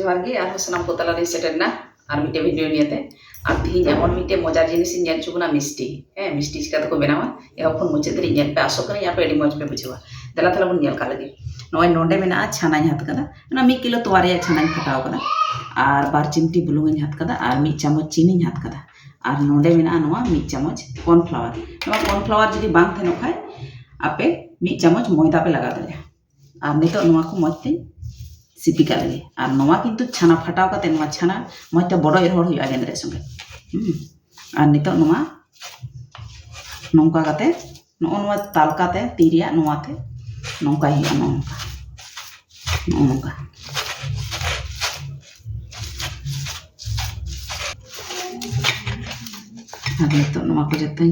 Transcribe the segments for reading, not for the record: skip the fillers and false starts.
जोहार गे और सामान को तला सेटरना और मिट्टे भिडियो नियते और तीन एमन मिट्टे मजार जिनिस ᱧᱮᱞ चुगना मिष्टि मिष्टि चिका को बनावा एखन मुचाद रे ᱧᱮᱞ पे आसो कने यहाँ पे एडी मज पे बुझवा दला तला बन ᱧᱮल का लगे नय नोंडे मेना छानाई हाथ कदा ना 1 किलो तोवा रे छानाई फटाव कदा और 2 चिमटी बुलुंग हाथ कदा और 1 चामच चीनी हाथ कदा और नोंडे मेना नोवा 1 चामच कॉर्नफ्लावर जदि बांग थेनो खाय आपे 1 चामच मैदा पे लगा दे और नितो नोवा को मजते सिपी का लगे और नोवा किंतु छाना फटाव काते नोवा छाना मजते बड़ो एरहड़ हुआ गेंद्रे संगे और नितो नोवा नोंका काते नोवा तालकाते तीरिया नोवाते नोंका ही नोंका और नितो नोवा को जते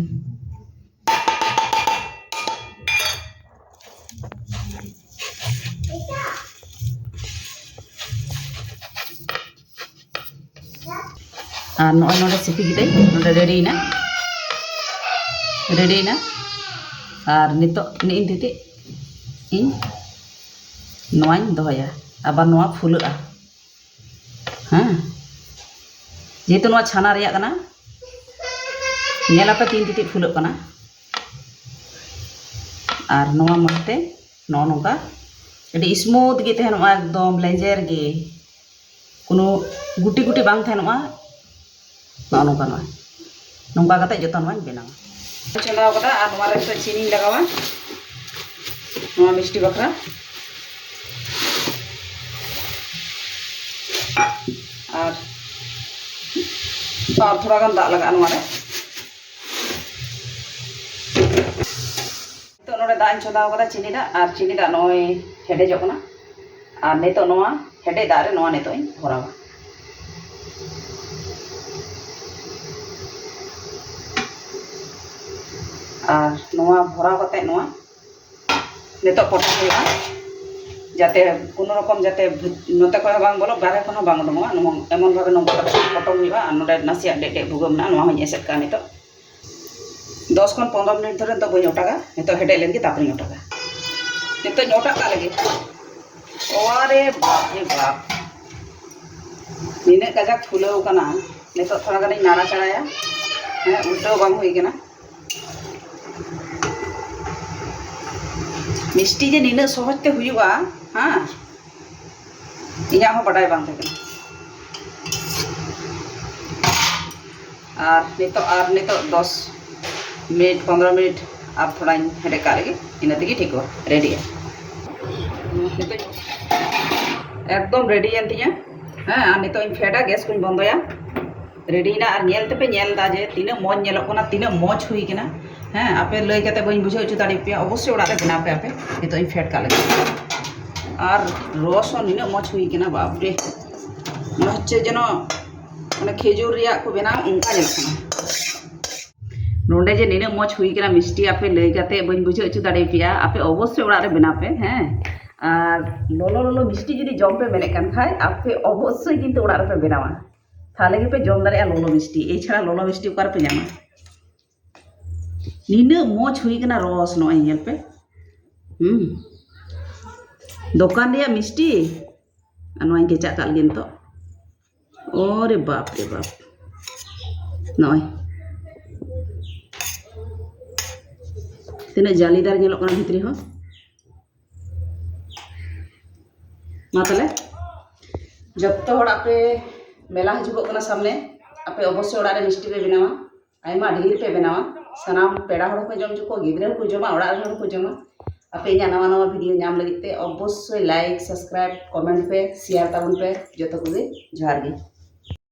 और नोडे सिपी गिदे नोडे रेडी ना और नितो इन दीदी इन नोवाइन दोया आबार नोवा फुलुआ हाँ जेहेतु नोवा छाना रेया कना नेलापे 3 तिती फुलुक कना और नोवा मते नोका एडी स्मूथ गे तहनवा एकदम लेंजर गे कोनो गुटी गुटी बांग तहनवा नोका नोंका कते जतन मा बनावा चलाव कदा और नोवा रे चीनी लगावा नोवा मिष्टि बखरा और थोड़ा गान दाग लगा नोवा रे तो नोडे दाग चलाव कदा चीनी दा और चीनी दा नय हेडे जकना और नितो नोवा हेडे दा रे नोवा नितो भरावा और नोवा भराव कते नोवा नितो पटा हुआ जाते कोनो रकम जाते नोते को बांग बोलो बारे कोनो बांग दमवा एमन भाबे नोंका पटम हुआ और नोडे नासिया डेडे भुगमना नोवा हई एसेट का नितो 10 खन 15 मिनट धरे तो बई ओटागा नितो हेडे लेनगे तापरे ओटागा नितो ओटा का लगे ओरे बाप रे बाप निने काजा फुलेव कना नितो थोड़ा गानी नाड़ा चढ़ाया उल्टो बांग हुई केना मिष्टि जे निना सहजते हुआ हाँ इना हो बड़ाई बांग थे और नितो 10 मिनट 15 मिनट आप थोड़ा हेडे का लगे इन तेगी ठीक हो रेडी है एकदम रेडी एन तिया हाँ नितो इन फेडा गैस को बंदया रेडी ना और नेल तेपे नेल दा जे तीना मौज नेलोग कना तीना मौज हुई केना हाँ आपे लई कते बई बुझाव हचो दाड़ी पे अवश्य ओड़ा रे बनापे आपे नितो इन फेड का लगे और रस निना मौज हुई केना बाप रे मन हच्छे जेनो माने खेजूर रिया को बनाव उनका जेलखाना नोंडे जे निना मौज हुई केना मिष्टि आपे लई कते बई बुझाव हचो दाड़ी पे आपे अवश्य ओड़ा रे बनापे हैं और लोलो लोलो मिष्टि जदि जम पे मेने कान खाय आपे अवश्य किन्तु ओड़ा रे पे बनावा ताहले गे पे जम दाड़ेया लोलो मिष्टि ए छाड़ा लोलो मिष्टि ओकार पे जामा निना मौज हुई केना रस नय नेल पे दुकान रे मिष्टि नय केचा का लगे तो ओरे बाप नय तीना जालीदार नेलोग कना भितरी हो मा ताले जत्तो हड़ आपे मेला हजुगोग कना सामने आपे अवश्य ओड़ा रे मिष्टि पे बनावा आयमा ढेर पे बनावा सानाम पेड़ा हड़ को जम चुको गिद्रा को जमा ओड़ा हड़ को जमा आपे इना नवा नवा वीडियो नाम लगिते अवश्य लाइक सब्सक्राइब कमेंट पे शेयर ताबन पे जतो को जोहार गे।